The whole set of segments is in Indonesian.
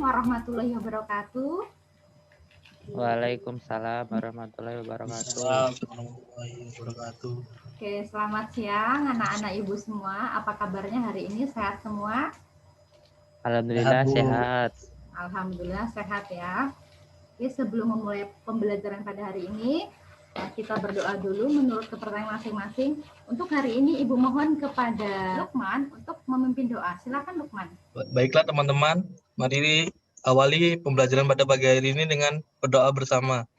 warahmatullahi wabarakatuh. Waalaikumsalam warahmatullahi wabarakatuh. Warahmatullahi wabarakatuh. Oke, selamat siang anak-anak ibu semua. Apa kabarnya hari ini? Sehat semua? Alhamdulillah Bu. sehat. Alhamdulillah sehat ya. Oke, sebelum memulai pembelajaran pada hari ini, kita berdoa dulu menurut kepercayaan masing-masing. Untuk hari ini Ibu mohon kepada Lukman untuk memimpin doa. Silakan Lukman. Baiklah teman-teman, mari awali pembelajaran pada pagi hari ini dengan berdoa bersama.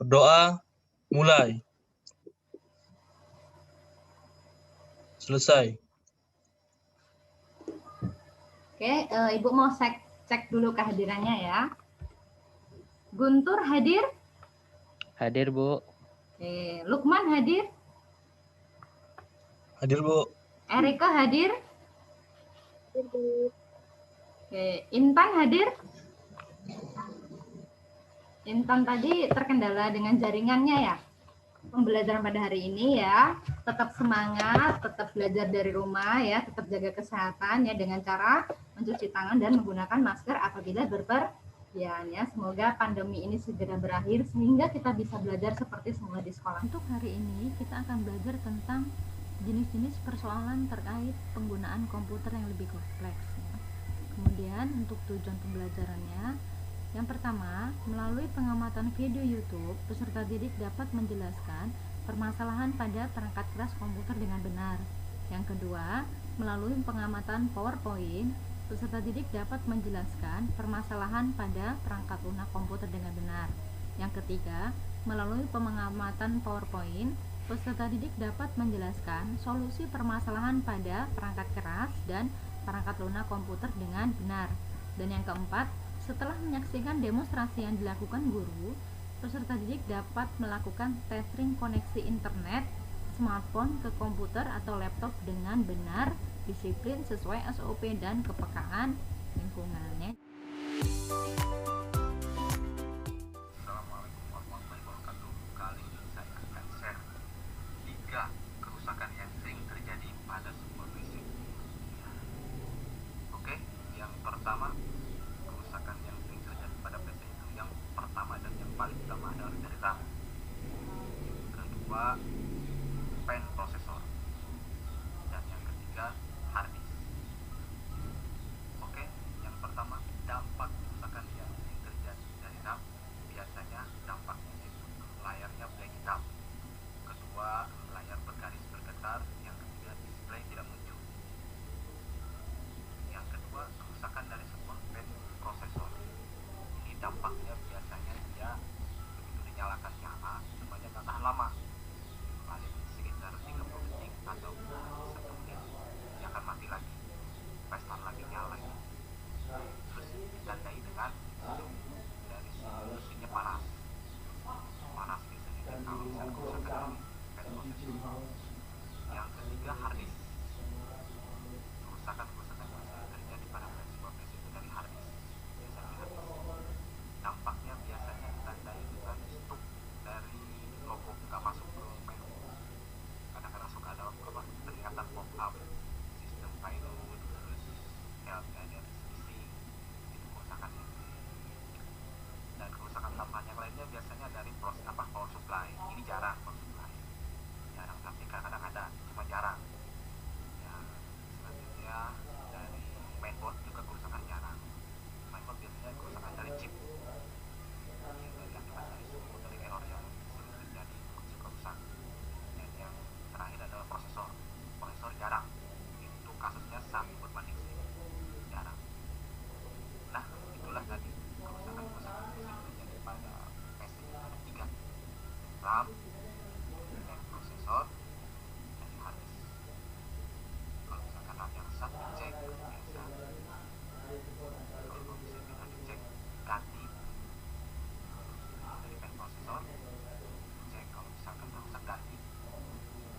Berdoa mulai. Selesai. Oke, Ibu mau cek dulu kehadirannya ya. Guntur hadir? Hadir, Bu. Oke, Lukman hadir? Hadir, Bu. Erika hadir? Oke, Intan hadir? Intan tadi terkendala dengan jaringannya ya. Pembelajaran pada hari ini ya, tetap semangat, tetap belajar dari rumah ya, tetap jaga kesehatan ya dengan cara mencuci tangan dan menggunakan masker apabila berpergian ya. Semoga pandemi ini segera berakhir sehingga kita bisa belajar seperti semula di sekolah. Untuk hari ini kita akan belajar tentang jenis-jenis persoalan terkait penggunaan komputer yang lebih kompleks ya. Kemudian untuk tujuan pembelajarannya, yang pertama, melalui pengamatan video YouTube, peserta didik dapat menjelaskan permasalahan pada perangkat keras komputer dengan benar. Yang kedua, melalui pengamatan PowerPoint, peserta didik dapat menjelaskan permasalahan pada perangkat lunak komputer dengan benar. Yang ketiga, melalui pengamatan PowerPoint, peserta didik dapat menjelaskan solusi permasalahan pada perangkat keras dan perangkat lunak komputer dengan benar. Dan yang keempat, setelah menyaksikan demonstrasi yang dilakukan guru, peserta didik dapat melakukan testing koneksi internet, smartphone ke komputer atau laptop dengan benar, disiplin sesuai SOP dan kepekaan lingkungannya. Assalamualaikum warahmatullahi wabarakatuh. Kali ini saya akan share 3 kerusakan yang sering terjadi pada sebuah PC. Oke, yang pertama, kerusakan yang sering terjadi pada PC itu yang pertama dan yang paling utama adalah dari RAM. Kedua, pen prosesor. Dan yang ketiga, hard disk. Oke, yang pertama, dampak kerusakan yang sering terjadi dari RAM. Biasanya dampaknya itu layarnya black hitam. Kedua, layar bergaris bergetar. Yang ketiga, display tidak muncul. Yang kedua, kerusakan dari sebuah pen prosesor. Ini dampaknya biasanya dia begitu dinyalakan nyala, semuanya nggak tahan lama, paling sekitar 30 detik atau 1 menit dia akan mati lagi, restan lagi nyala. Terus ditandai dengan dari mesinnya panas biasanya, dan kalau misalnya kerusakan dari pen prosesor. Yang ketiga, hard disk. Kerusakan yang sering terjadi pada sebuah PC itu dari hard disk. Biasanya hard disk dampaknya biasanya ditandai dengan stuk dari logo nggak masuk ke menu. Kadang-kadang suka ada peringatan pop-up sistem payload, terus LPDR missing, itu kerusakannya. Dan kerusakan tambahan yang lainnya biasanya dari power supply. Ini jarang, power supply jarang, tapi kadang-kadang ada, cuma jarang. Yang selanjutnya dari mainboard juga kerusakan jarang. Mainboard biasanya kerusakan dari chip, dari akibat dari suhu, dari error yang sering terjadi suka rusak. Dan yang terakhir adalah prosesor jarang, itu kasusnya sangat berbanding sedikit, jarang. Nah, itulah tadi kerusakan yang sering terjadi pada PC. Ada 3, RAM, dan prosesor, dan hard disk. Kalau misalkan RAM-nya rusak, dicek biasa. Kalau bisa kita dicek, ganti dari pen prosesor, cek kalau misalkan rusak, ganti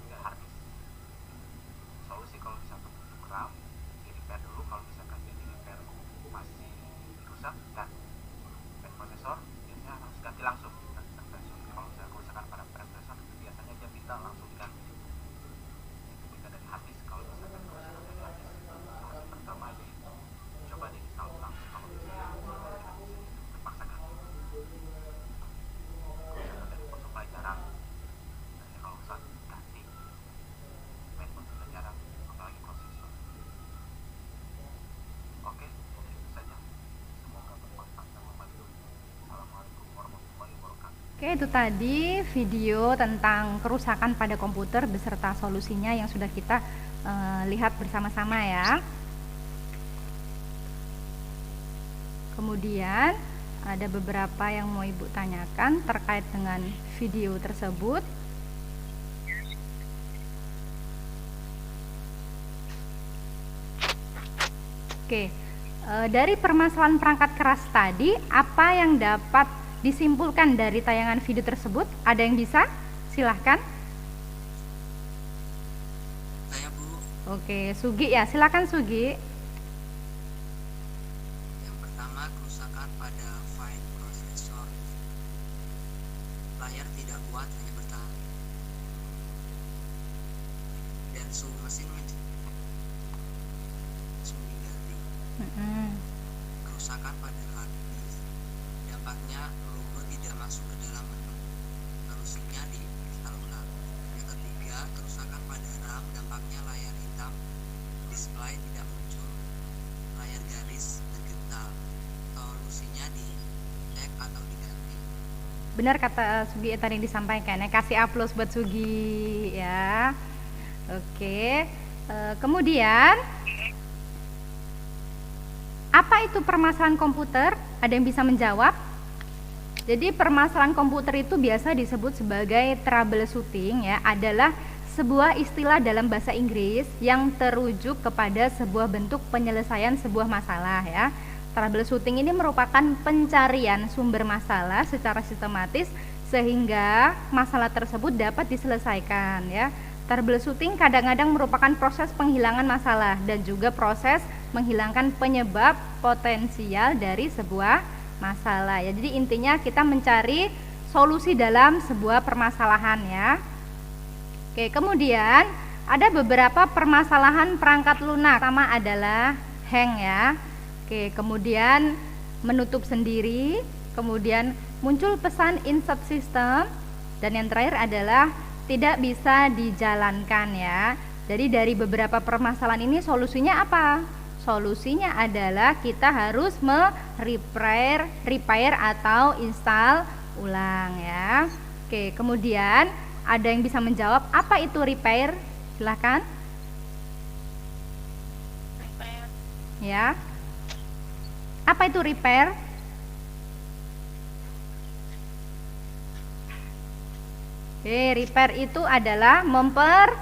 ke hard disk. Solusi kalau misalkan untuk RAM, di repair dulu. Kalau misalkan di repair masih rusak, ganti. Pen prosesor biasanya harus ganti langsung. Kalau misalkan kerusakan pada pen Oke, itu tadi video tentang kerusakan pada komputer beserta solusinya yang sudah kita lihat bersama-sama ya. Kemudian ada beberapa yang mau Ibu tanyakan terkait dengan video tersebut. Oke, dari permasalahan perangkat keras tadi, apa yang dapat disimpulkan dari tayangan video tersebut? Ada yang bisa? Silahkan. Saya Bu, Oke, Sugi ya, silakan Sugi. yang pertama kerusakan pada file prosesor. Layar tidak kuat hanya bertahan. Dan suhu mesin diganti. Kerusakan pada hard disk. Dampaknya logo tidak masuk ke dalam menu. Solusinya diinstal ulang. Yang ketiga, kerusakan pada RAM. Dampaknya layar hitam, display tidak muncul, layar garis bergetar. Solusinya dicek atau diganti. Benar kata Sugi tadi disampaikan ya, kasih aplaus buat Sugi ya. Oke, kemudian apa itu permasalahan komputer? Ada yang bisa menjawab? Jadi permasalahan komputer itu biasa disebut sebagai troubleshooting ya, adalah sebuah istilah dalam bahasa Inggris yang terujuk kepada sebuah bentuk penyelesaian sebuah masalah ya. Troubleshooting ini merupakan pencarian sumber masalah secara sistematis sehingga masalah tersebut dapat diselesaikan ya. Troubleshooting kadang-kadang merupakan proses penghilangan masalah dan juga proses menghilangkan penyebab potensial dari sebuah masalah ya. Jadi intinya kita mencari solusi dalam sebuah permasalahan ya. Oke, kemudian ada beberapa permasalahan perangkat lunak. Pertama adalah hang ya. Oke, kemudian menutup sendiri, kemudian muncul pesan insert system, dan yang terakhir adalah tidak bisa dijalankan ya. Jadi dari beberapa permasalahan ini solusinya apa? Solusinya adalah kita harus repair atau install ulang ya. Oke, kemudian ada yang bisa menjawab apa itu repair? Silakan. Repair. Ya. Apa itu repair? Oke, repair itu adalah memperbaiki.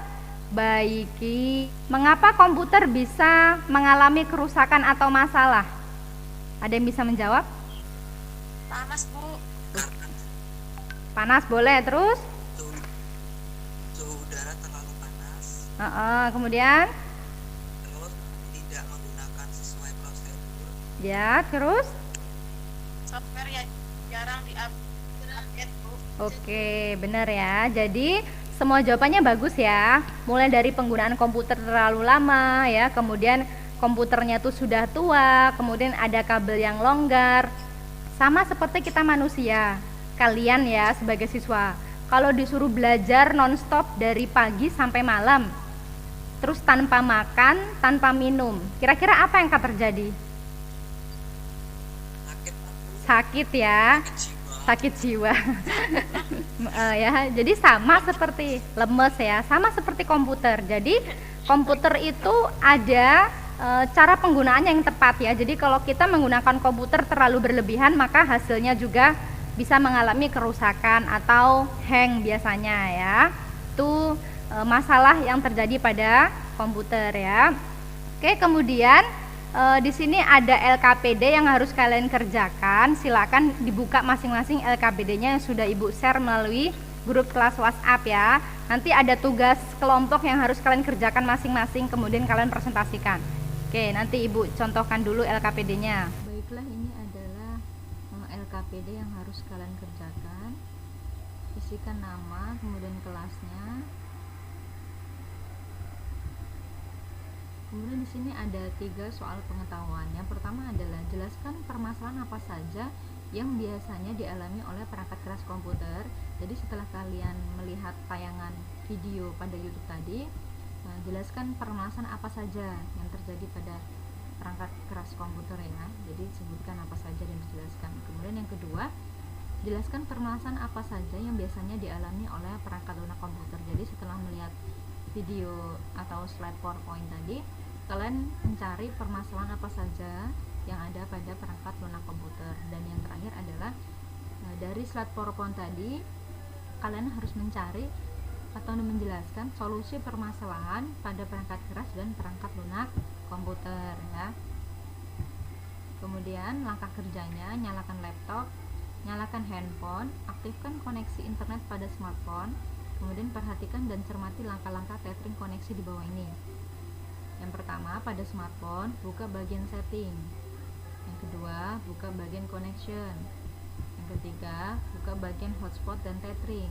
Mengapa komputer bisa mengalami kerusakan atau masalah? Ada yang bisa menjawab? Panas, Bu. Panas boleh, terus? Suhu udara terlalu panas, Kemudian? terus tidak menggunakan sesuai prosedur, Ya, terus? Software yang jarang di-update, Bu. Oke, benar ya. Jadi semua jawabannya bagus ya. Mulai dari penggunaan komputer terlalu lama ya, kemudian komputernya tuh sudah tua, kemudian ada kabel yang longgar. Sama seperti kita manusia. Kalian ya sebagai siswa, kalau disuruh belajar nonstop dari pagi sampai malam, terus tanpa makan, tanpa minum, kira-kira apa yang akan terjadi? Sakit ya. jiwa, Sakit jiwa. Ya, jadi sama seperti lemes ya, sama seperti komputer. Jadi komputer itu ada cara penggunaannya yang tepat ya. Jadi kalau kita menggunakan komputer terlalu berlebihan, maka hasilnya juga bisa mengalami kerusakan atau hang biasanya ya. Itu masalah yang terjadi pada komputer ya. Oke, kemudian di sini ada LKPD yang harus kalian kerjakan. Silakan dibuka masing-masing LKPD-nya yang sudah Ibu share melalui grup kelas WhatsApp ya. Nanti ada tugas kelompok yang harus kalian kerjakan masing-masing, kemudian kalian presentasikan. Oke, nanti Ibu contohkan dulu LKPD-nya. Baiklah, ini adalah LKPD yang harus kalian kerjakan. Isikan nama, kemudian kelasnya. Kemudian di sini ada 3 soal pengetahuan. Yang pertama adalah jelaskan permasalahan apa saja yang biasanya dialami oleh perangkat keras komputer. Jadi setelah kalian melihat tayangan video pada YouTube tadi, jelaskan permasalahan apa saja yang terjadi pada perangkat keras komputer ya. Jadi sebutkan apa saja dan dijelaskan. Kemudian yang kedua, Jelaskan permasalahan apa saja yang biasanya dialami oleh perangkat lunak komputer. Jadi setelah melihat video atau slide PowerPoint tadi, kalian mencari permasalahan apa saja yang ada pada perangkat lunak komputer. Dan yang terakhir adalah dari slide PowerPoint tadi, kalian harus mencari atau menjelaskan solusi permasalahan pada perangkat keras dan perangkat lunak komputer ya. Kemudian langkah kerjanya, nyalakan laptop, nyalakan handphone, aktifkan koneksi internet pada smartphone, kemudian perhatikan dan cermati langkah-langkah tethering koneksi di bawah ini. Yang pertama, pada smartphone, buka bagian setting. Yang kedua, buka bagian connection. Yang ketiga, buka bagian hotspot dan tethering.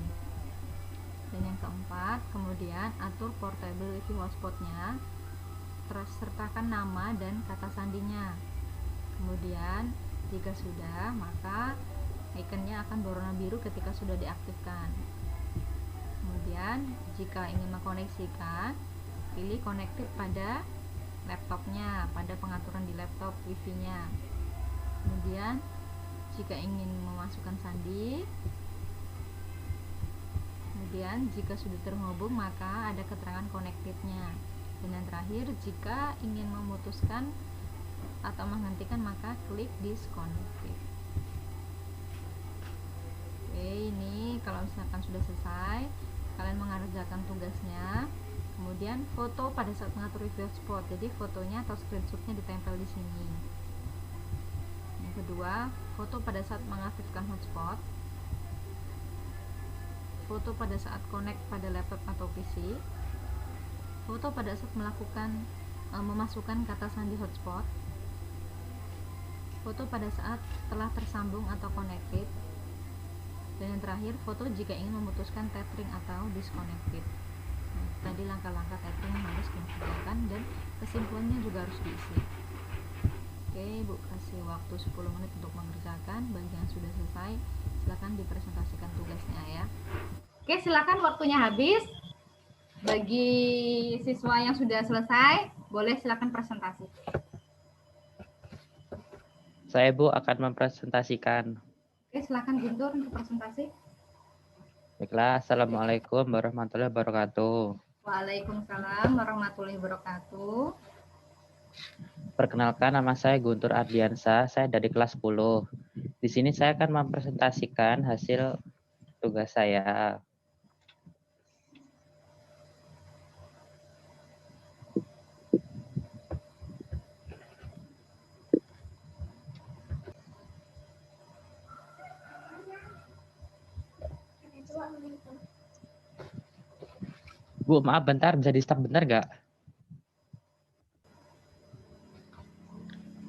Dan yang keempat, kemudian atur portable wifi hotspotnya, terus sertakan nama dan kata sandinya. Kemudian jika sudah, maka ikonnya akan berwarna biru ketika sudah diaktifkan. Kemudian jika ingin mengkoneksikan, pilih connected pada laptopnya, pada pengaturan di laptop wifi-nya. Kemudian jika ingin memasukkan sandi, kemudian jika sudah terhubung maka ada keterangan connected-nya. Dan yang terakhir, jika ingin memutuskan atau menghentikan maka klik disconnected. Oke, ini kalau misalkan sudah selesai, kalian mengerjakan tugasnya. Kemudian foto pada saat mengatur wifi hotspot. Jadi fotonya atau screenshotnya ditempel di sini. Yang kedua, foto pada saat mengaktifkan hotspot. Foto pada saat connect pada laptop atau PC. Foto pada saat melakukan memasukkan kata sandi hotspot. Foto pada saat telah tersambung atau connected. Dan yang terakhir, foto jika ingin memutuskan tethering atau disconnected. Nah, tadi langkah-langkah tethering yang harus dikerjakan dan kesimpulannya juga harus diisi. Oke, Ibu kasih waktu 10 menit untuk mengerjakan. Bagi yang sudah selesai, silakan dipresentasikan tugasnya ya. Oke, silakan, waktunya habis. Bagi siswa yang sudah selesai, boleh silakan presentasi. Saya Bu akan mempresentasikan. Oke, silakan Guntur untuk presentasi. Baiklah, Assalamualaikum warahmatullahi wabarakatuh. Waalaikumsalam warahmatullahi wabarakatuh. Perkenalkan, nama saya Guntur Ardiansa, saya dari kelas 10. Di sini saya akan mempresentasikan hasil tugas saya. Bu, maaf bentar, bisa di-stop bentar nggak?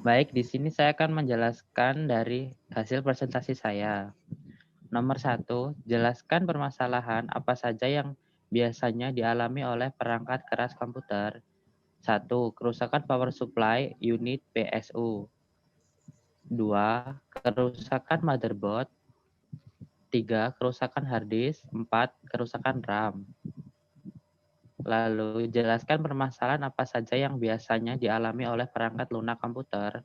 Baik, di sini saya akan menjelaskan dari hasil presentasi saya. Nomor 1, jelaskan permasalahan apa saja yang biasanya dialami oleh perangkat keras komputer. 1. Kerusakan power supply unit PSU. 2. Kerusakan motherboard. 3. Kerusakan hard disk. 4. Kerusakan RAM. Lalu, jelaskan permasalahan apa saja yang biasanya dialami oleh perangkat lunak komputer.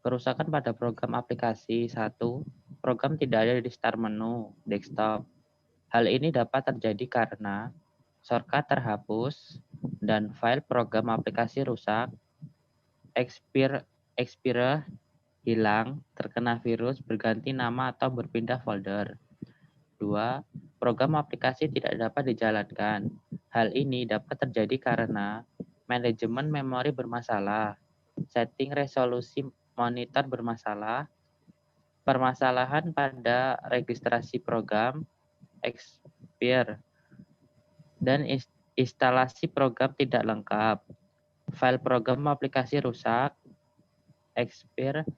Kerusakan pada program aplikasi. 1. Program tidak ada di start menu desktop. Hal ini dapat terjadi karena shortcut terhapus dan file program aplikasi rusak, expire hilang, terkena virus, berganti nama atau berpindah folder. 2. Program aplikasi tidak dapat dijalankan. Hal ini dapat terjadi karena manajemen memori bermasalah, setting resolusi monitor bermasalah, permasalahan pada registrasi program, expire, dan instalasi program tidak lengkap. File program aplikasi rusak, expire,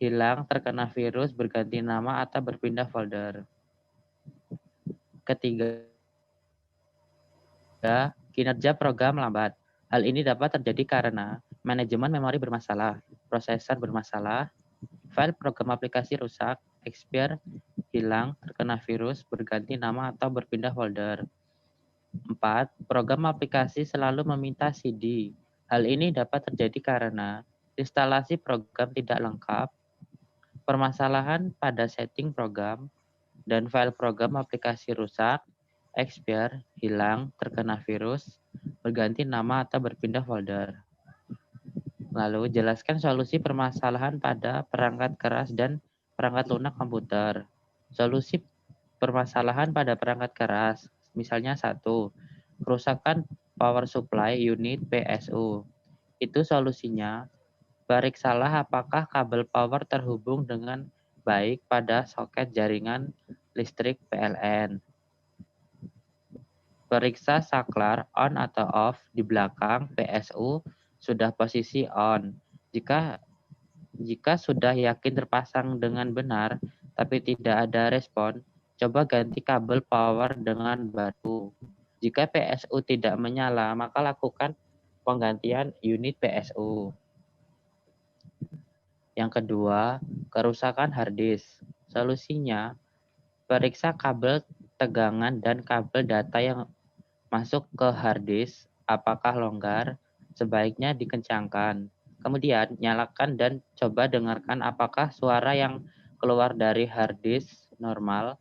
hilang, terkena virus, berganti nama, atau berpindah folder. Ketiga, kinerja program lambat. Hal ini dapat terjadi karena manajemen memori bermasalah, prosesor bermasalah, file program aplikasi rusak, expire, hilang, terkena virus, berganti nama, atau berpindah folder. 4. Program aplikasi selalu meminta CD. Hal ini dapat terjadi karena instalasi program tidak lengkap, permasalahan pada setting program dan file program aplikasi rusak, expire, hilang, terkena virus, berganti nama atau berpindah folder. Lalu, jelaskan solusi permasalahan pada perangkat keras dan perangkat lunak komputer. Solusi permasalahan pada perangkat keras, misalnya 1, kerusakan power supply unit PSU. Itu solusinya, periksalah apakah kabel power terhubung dengan baik pada soket jaringan listrik PLN. Periksa saklar on atau off di belakang PSU sudah posisi on. Jika sudah yakin terpasang dengan benar, tapi tidak ada respon, coba ganti kabel power dengan baru. Jika PSU tidak menyala, maka lakukan penggantian unit PSU. Yang kedua, kerusakan hard disk. Solusinya, periksa kabel tegangan dan kabel data yang masuk ke hard disk, apakah longgar, sebaiknya dikencangkan. Kemudian, nyalakan dan coba dengarkan apakah suara yang keluar dari hard disk normal.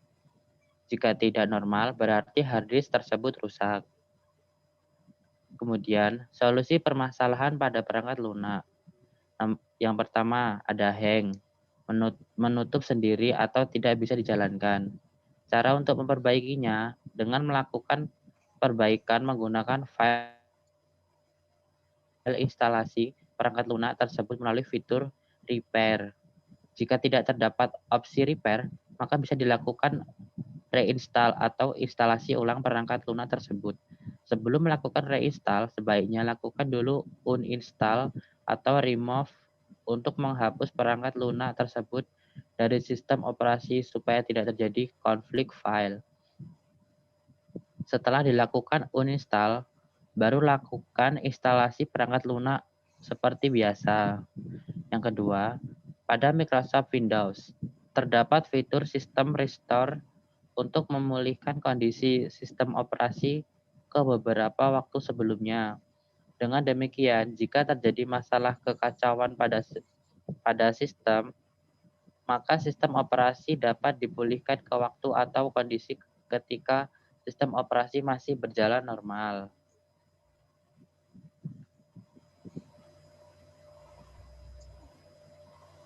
Jika tidak normal, berarti hard disk tersebut rusak. Kemudian, solusi permasalahan pada perangkat lunak. Yang pertama, ada hang, menutup sendiri atau tidak bisa dijalankan. Cara untuk memperbaikinya dengan melakukan perbaikan menggunakan file instalasi perangkat lunak tersebut melalui fitur repair. Jika tidak terdapat opsi repair, maka bisa dilakukan reinstall atau instalasi ulang perangkat lunak tersebut. Sebelum melakukan reinstall, sebaiknya lakukan dulu uninstall atau remove untuk menghapus perangkat lunak tersebut dari sistem operasi supaya tidak terjadi konflik file. Setelah dilakukan uninstall, baru lakukan instalasi perangkat lunak seperti biasa. Yang kedua, pada Microsoft Windows, terdapat fitur sistem restore untuk memulihkan kondisi sistem operasi ke beberapa waktu sebelumnya. Dengan demikian, jika terjadi masalah kekacauan pada sistem, maka sistem operasi dapat dipulihkan ke waktu atau kondisi ketika sistem operasi masih berjalan normal.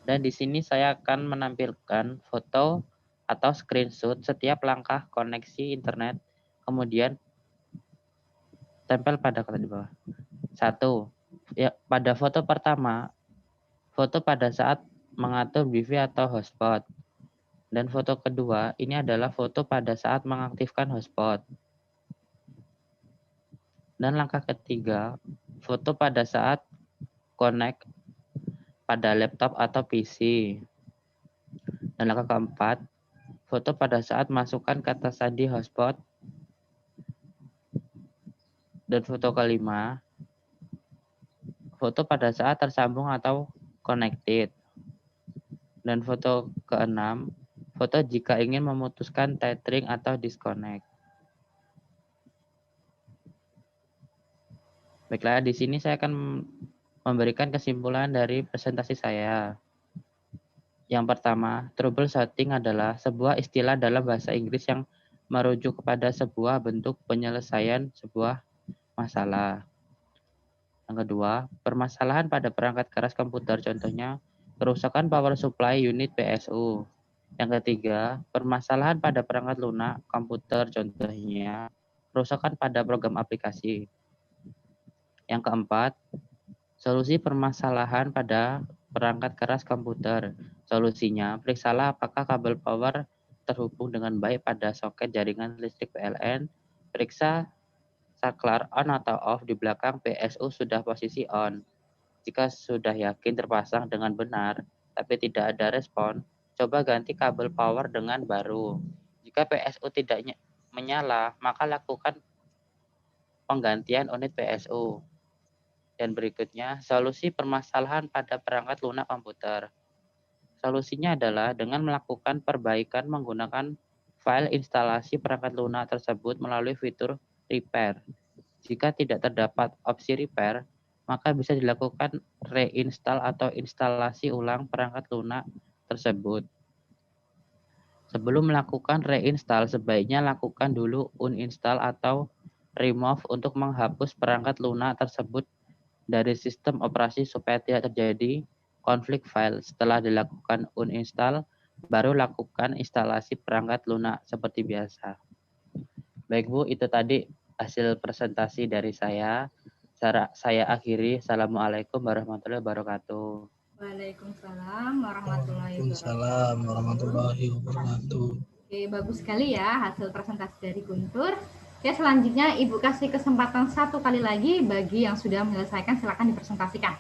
Dan di sini saya akan menampilkan foto atau screenshot setiap langkah koneksi internet, kemudian tempel pada kotak di bawah. 1. Ya, pada foto pertama, foto pada saat mengatur wifi atau hotspot. Dan foto kedua, ini adalah foto pada saat mengaktifkan hotspot. Dan langkah ketiga, foto pada saat connect pada laptop atau PC. Dan langkah keempat, foto pada saat masukkan kata sandi hotspot. Dan foto kelima, foto pada saat tersambung atau connected. Dan foto keenam, foto jika ingin memutuskan tethering atau disconnect. Baiklah, di sini saya akan memberikan kesimpulan dari presentasi saya. Yang pertama, troubleshooting adalah sebuah istilah dalam bahasa Inggris yang merujuk kepada sebuah bentuk penyelesaian sebuah masalah. Yang kedua, permasalahan pada perangkat keras komputer, contohnya kerusakan power supply unit PSU. Yang ketiga, permasalahan pada perangkat lunak komputer, contohnya kerusakan pada program aplikasi. Yang keempat, solusi permasalahan pada perangkat keras komputer. Solusinya, periksalah apakah kabel power terhubung dengan baik pada soket jaringan listrik PLN. Periksa saklar on atau off di belakang PSU sudah posisi on. Jika sudah yakin terpasang dengan benar, tapi tidak ada respon, coba ganti kabel power dengan baru. Jika PSU tidak menyala, maka lakukan penggantian unit PSU. Dan berikutnya, solusi permasalahan pada perangkat lunak komputer. Solusinya adalah dengan melakukan perbaikan menggunakan file instalasi perangkat lunak tersebut melalui fitur repair. Jika tidak terdapat opsi repair, maka bisa dilakukan reinstall atau instalasi ulang perangkat lunak tersebut. Sebelum melakukan reinstall, sebaiknya lakukan dulu uninstall atau remove untuk menghapus perangkat lunak tersebut dari sistem operasi supaya tidak terjadi konflik file. Setelah dilakukan uninstall, baru lakukan instalasi perangkat lunak seperti biasa. Baik Bu, itu tadi hasil presentasi dari saya. Saya akhiri. Assalamualaikum warahmatullahi wabarakatuh. Waalaikumsalam warahmatullahi Waalaikumsalam wabarakatuh. warahmatullahi wabarakatuh. Oke, bagus sekali ya hasil presentasi dari Guntur. Oke, selanjutnya Ibu kasih kesempatan 1 kali lagi bagi yang sudah menyelesaikan, silakan dipresentasikan.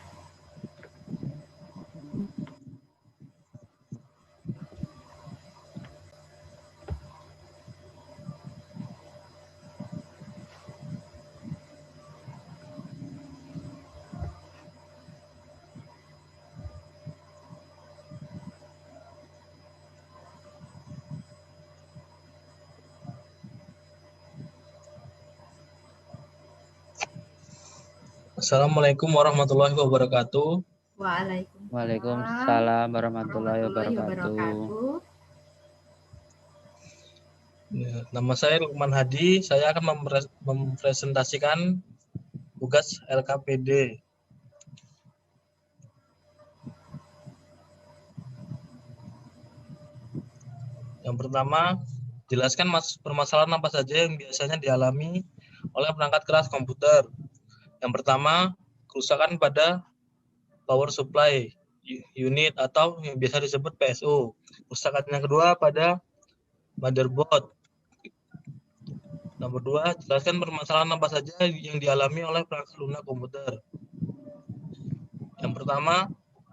Assalamualaikum warahmatullahi wabarakatuh. Waalaikumsalam warahmatullahi wabarakatuh. Ya, nama saya Lukman Hadi. Saya akan mempresentasikan tugas LKPD. Yang pertama, jelaskan permasalahan apa saja yang biasanya dialami oleh perangkat keras komputer. Yang pertama, kerusakan pada power supply unit atau yang biasa disebut PSU. Kerusakan yang kedua pada motherboard. Nomor 2, jelaskan permasalahan apa saja yang dialami oleh perangkat lunak komputer. Yang pertama,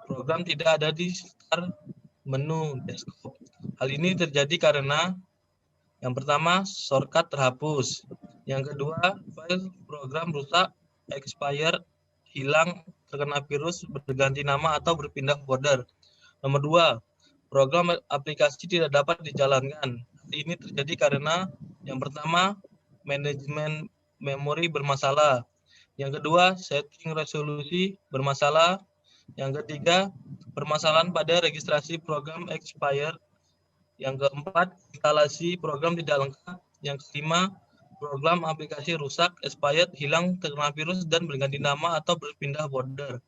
program tidak ada di start menu desktop. Hal ini terjadi karena yang pertama, shortcut terhapus. Yang kedua, file program rusak, expired, hilang, terkena virus, berganti nama atau berpindah folder. Nomor 2, program aplikasi tidak dapat dijalankan. Hal ini terjadi karena yang pertama, manajemen memori bermasalah. Yang kedua, setting resolusi bermasalah. Yang ketiga, permasalahan pada registrasi program expired. Yang keempat, instalasi program tidak lengkap. Yang kelima, program aplikasi rusak, expired, hilang, terkena virus, dan berganti nama atau berpindah folder.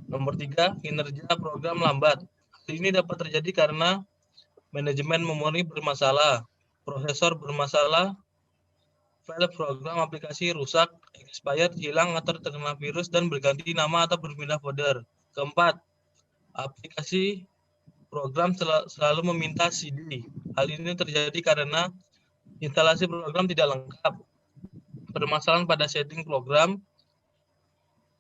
Nomor 3, kinerja program lambat. Hal ini dapat terjadi karena manajemen memori bermasalah, prosesor bermasalah, file program aplikasi rusak, expired, hilang, atau terkena virus, dan berganti nama atau berpindah folder. Keempat, aplikasi program selalu meminta CD. Hal ini terjadi karena instalasi program tidak lengkap, permasalahan pada setting program,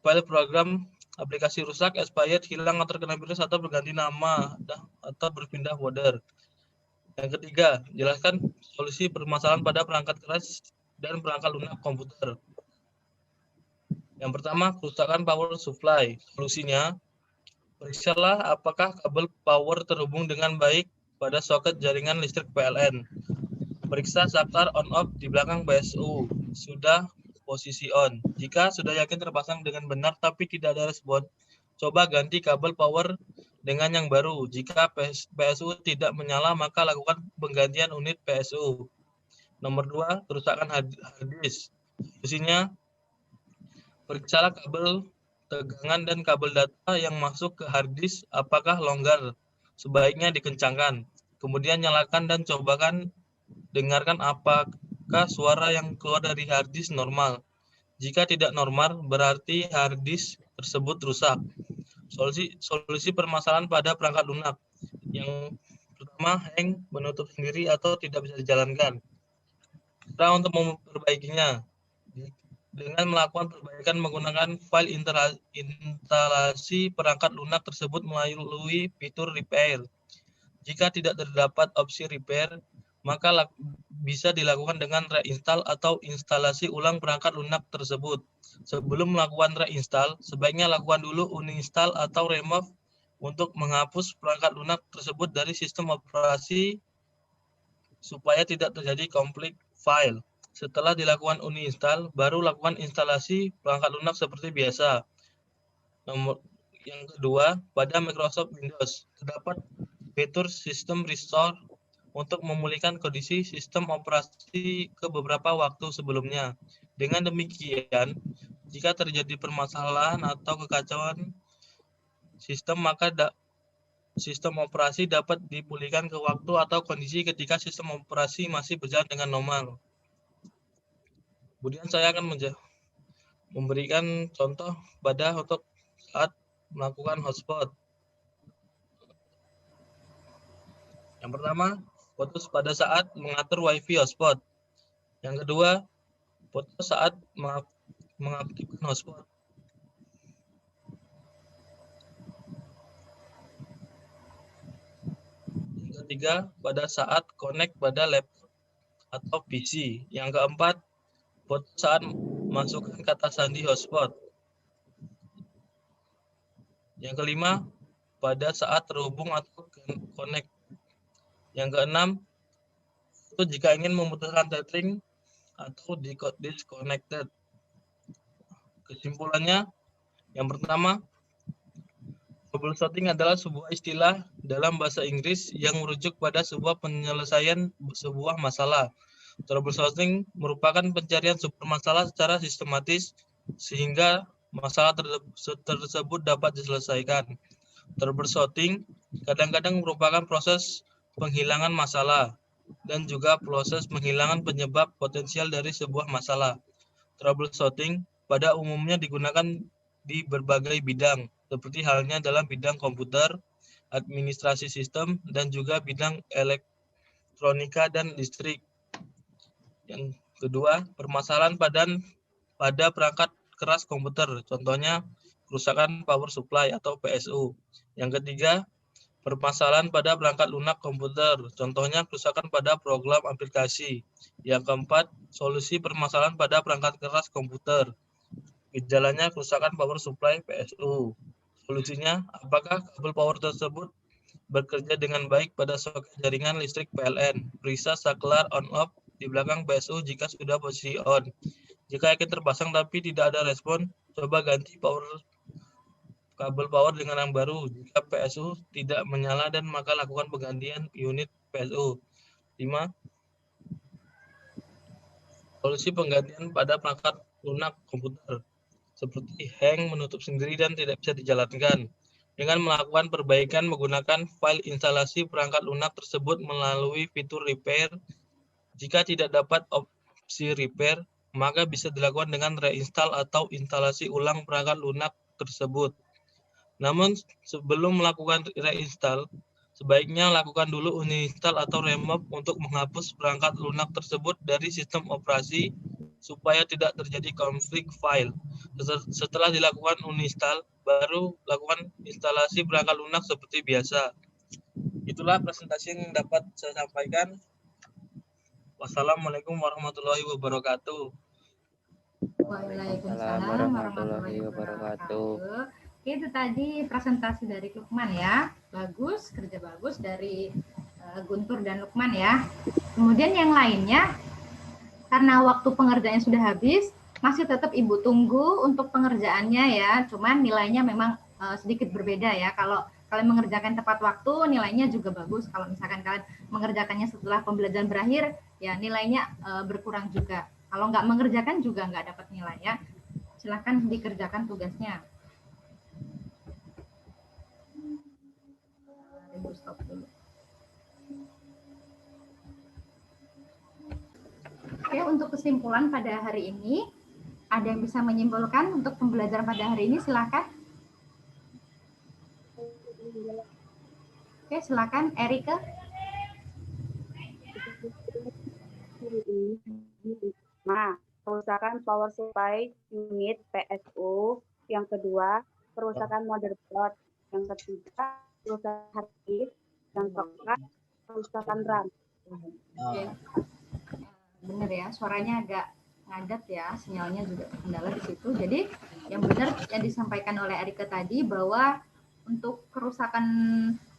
file program aplikasi rusak, expired, hilang, atau terkena virus, atau berganti nama atau berpindah folder. Yang ketiga, jelaskan solusi permasalahan pada perangkat keras dan perangkat lunak komputer. Yang pertama, kerusakan power supply. Solusinya, periksalah apakah kabel power terhubung dengan baik pada soket jaringan listrik PLN. Periksa shafter on-off di belakang PSU. Sudah posisi on. Jika sudah yakin terpasang dengan benar tapi tidak ada respon, coba ganti kabel power dengan yang baru. Jika PSU tidak menyala, maka lakukan penggantian unit PSU. Nomor 2, kerusakan hard disk. Solusinya, periksalah kabel tegangan dan kabel data yang masuk ke hard disk apakah longgar, sebaiknya dikencangkan. Kemudian nyalakan dan cobakan dengarkan apakah suara yang keluar dari hard disk normal. Jika tidak normal, berarti hard disk tersebut rusak. Solusi permasalahan pada perangkat lunak. Yang pertama, hang, menutup sendiri atau tidak bisa dijalankan. Cara untuk memperbaikinya dengan melakukan perbaikan menggunakan file instalasi perangkat lunak tersebut melalui fitur repair. Jika tidak terdapat opsi repair, maka bisa dilakukan dengan reinstall atau instalasi ulang perangkat lunak tersebut. Sebelum melakukan reinstall, sebaiknya lakukan dulu uninstall atau remove untuk menghapus perangkat lunak tersebut dari sistem operasi supaya tidak terjadi konflik file. Setelah dilakukan uninstall, baru lakukan instalasi perangkat lunak seperti biasa. yang kedua, pada Microsoft Windows terdapat fitur System Restore untuk memulihkan kondisi sistem operasi ke beberapa waktu sebelumnya. Dengan demikian, jika terjadi permasalahan atau kekacauan sistem, maka sistem operasi dapat dipulihkan ke waktu atau kondisi ketika sistem operasi masih berjalan dengan normal. Kemudian saya akan memberikan contoh untuk saat melakukan hotspot. Yang pertama, putus pada saat mengatur WiFi hotspot. Yang kedua, putus saat mengaktifkan hotspot. Yang ketiga, pada saat connect pada laptop atau PC. Yang keempat, putus saat masukkan kata sandi hotspot. Yang kelima, pada saat terhubung atau connect. Yang keenam, itu jika ingin memutuskan tethering atau disconnected. Kesimpulannya, yang pertama, troubleshooting adalah sebuah istilah dalam bahasa Inggris yang merujuk pada sebuah penyelesaian sebuah masalah. Troubleshooting merupakan pencarian sumber masalah secara sistematis sehingga masalah tersebut dapat diselesaikan. Troubleshooting kadang-kadang merupakan proses penghilangan masalah dan juga proses penghilangan penyebab potensial dari sebuah masalah. Troubleshooting pada umumnya digunakan di berbagai bidang, seperti halnya dalam bidang komputer, administrasi sistem, dan juga bidang elektronika dan listrik. Yang kedua, permasalahan pada perangkat keras komputer, contohnya kerusakan power supply atau PSU. Yang ketiga, permasalahan pada perangkat lunak komputer, contohnya kerusakan pada program aplikasi. Yang keempat, solusi permasalahan pada perangkat keras komputer. Gejalanya kerusakan power supply PSU. Solusinya, apakah kabel power tersebut bekerja dengan baik pada soket jaringan listrik PLN, periksa saklar on-off di belakang PSU jika sudah posisi on. Jika yakin terpasang tapi tidak ada respon, coba ganti kabel power dengan yang baru. Jika PSU tidak menyala dan maka lakukan penggantian unit PSU. 5. Solusi penggantian pada perangkat lunak komputer seperti hang, menutup sendiri, dan tidak bisa dijalankan. Dengan melakukan perbaikan menggunakan file instalasi perangkat lunak tersebut melalui fitur repair. Jika tidak dapat opsi repair, maka bisa dilakukan dengan reinstall atau instalasi ulang perangkat lunak tersebut. Namun sebelum melakukan reinstall, sebaiknya lakukan dulu uninstall atau remove untuk menghapus perangkat lunak tersebut dari sistem operasi supaya tidak terjadi konflik file. Setelah dilakukan uninstall, baru lakukan instalasi perangkat lunak seperti biasa. Itulah presentasi yang dapat saya sampaikan. Wassalamualaikum warahmatullahi wabarakatuh. Waalaikumsalam warahmatullahi wabarakatuh. Oke, itu tadi presentasi dari Lukman ya. Bagus, kerja bagus dari Guntur dan Lukman ya. Kemudian yang lainnya, karena waktu pengerjaan sudah habis, masih tetap Ibu tunggu untuk pengerjaannya ya. Cuman nilainya memang sedikit berbeda ya. Kalau kalian mengerjakan tepat waktu, nilainya juga bagus. Kalau misalkan kalian mengerjakannya setelah pembelajaran berakhir, ya nilainya berkurang juga. Kalau nggak mengerjakan juga nggak dapat nilai ya. Silahkan dikerjakan tugasnya. Ibu stop dulu. Oke, untuk kesimpulan pada hari ini, ada yang bisa menyimpulkan untuk pembelajaran pada hari ini? Silakan. Oke, silakan Erika. Nah, kerusakan power supply unit PSU. Yang kedua, kerusakan motherboard. Yang ketiga, kerusakan hard disk. Yang keempat, kerusakan RAM. Oke. Benar ya, suaranya agak ngadat ya, sinyalnya juga terkendala di situ. Jadi yang benar yang disampaikan oleh Erika tadi bahwa untuk kerusakan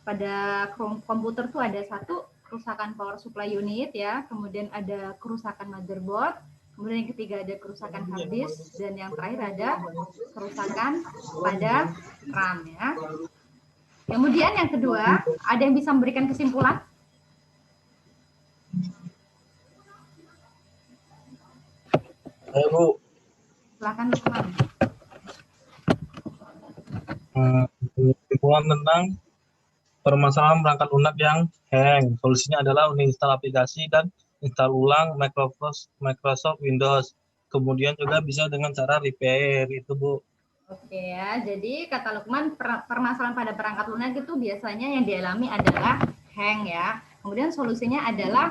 pada komputer tuh ada satu kerusakan power supply unit ya, kemudian ada kerusakan motherboard, kemudian yang ketiga ada kerusakan hard disk, dan yang terakhir ada kerusakan pada RAM ya. Kemudian yang kedua, ada yang bisa memberikan kesimpulan? Ayo Bu. Silakan Lukman. Kesimpulan tentang permasalahan perangkat lunak yang hang. Solusinya adalah uninstall aplikasi dan install ulang Microsoft Windows. Kemudian juga bisa dengan cara repair itu Bu. Oke ya, jadi kata Lukman permasalahan pada perangkat lunak itu biasanya yang dialami adalah hang ya. Kemudian solusinya adalah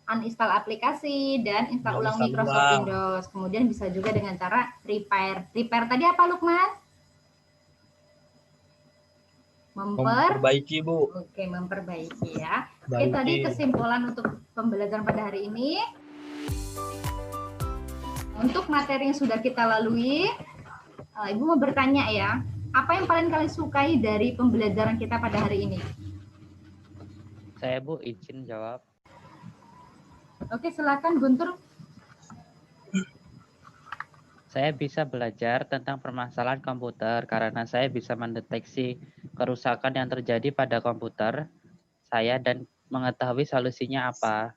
uninstall aplikasi dan install ulang Microsoft Windows. Kemudian bisa juga dengan cara repair. Repair tadi apa Lukman? Memperbaiki Bu. Oke, memperbaiki ya. Oke, tadi kesimpulan untuk pembelajaran pada hari ini. Untuk materi yang sudah kita lalui, Ibu mau bertanya ya, apa yang paling kalian sukai dari pembelajaran kita pada hari ini? Saya Bu izin jawab. Oke, silakan Guntur. Saya bisa belajar tentang permasalahan komputer karena saya bisa mendeteksi kerusakan yang terjadi pada komputer saya dan mengetahui solusinya apa.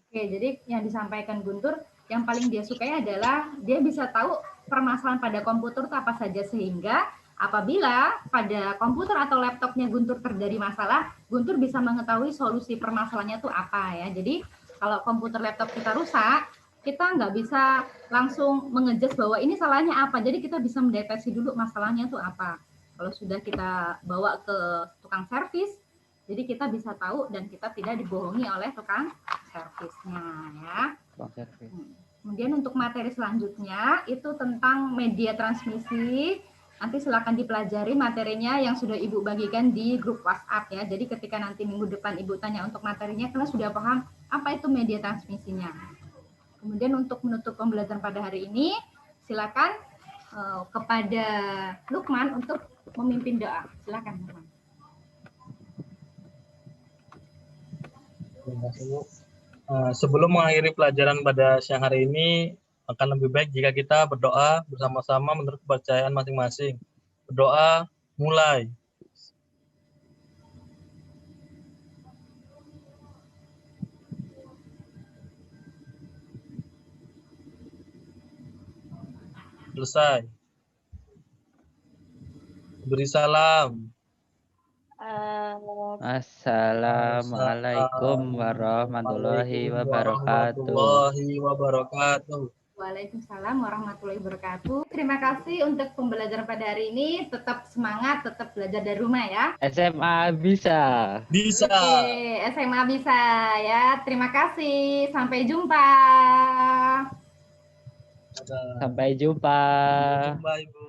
Oke, jadi yang disampaikan Guntur, yang paling dia sukai adalah dia bisa tahu permasalahan pada komputer itu apa saja, sehingga apabila pada komputer atau laptopnya Guntur terjadi masalah, Guntur bisa mengetahui solusi permasalahannya itu apa ya. Jadi kalau komputer laptop kita rusak, kita nggak bisa langsung mengejas bahwa ini salahnya apa. Jadi kita bisa mendeteksi dulu masalahnya itu apa. Kalau sudah kita bawa ke tukang servis, jadi kita bisa tahu dan kita tidak dibohongi oleh tukang servisnya ya. Kemudian untuk materi selanjutnya itu tentang media transmisi. Nanti silakan dipelajari materinya yang sudah Ibu bagikan di grup WhatsApp ya. Jadi ketika nanti minggu depan Ibu tanya untuk materinya, kalian sudah paham apa itu media transmisinya. Kemudian untuk menutup pembelajaran pada hari ini, silakan kepada Lukman untuk memimpin doa. Silakan Lukman. Sebelum mengakhiri pelajaran pada siang hari ini, akan lebih baik jika kita berdoa bersama-sama menurut kepercayaan masing-masing. Berdoa, mulai. Selesai. Beri salam. Assalamualaikum warahmatullahi wabarakatuh. Waalaikumsalam warahmatullahi wabarakatuh. Terima kasih untuk pembelajaran pada hari ini. Tetap semangat, tetap belajar dari rumah ya. SMA bisa. Bisa. Oke, SMA bisa ya. Terima kasih. Sampai jumpa. Sampai jumpa. Sampai jumpa, Ibu.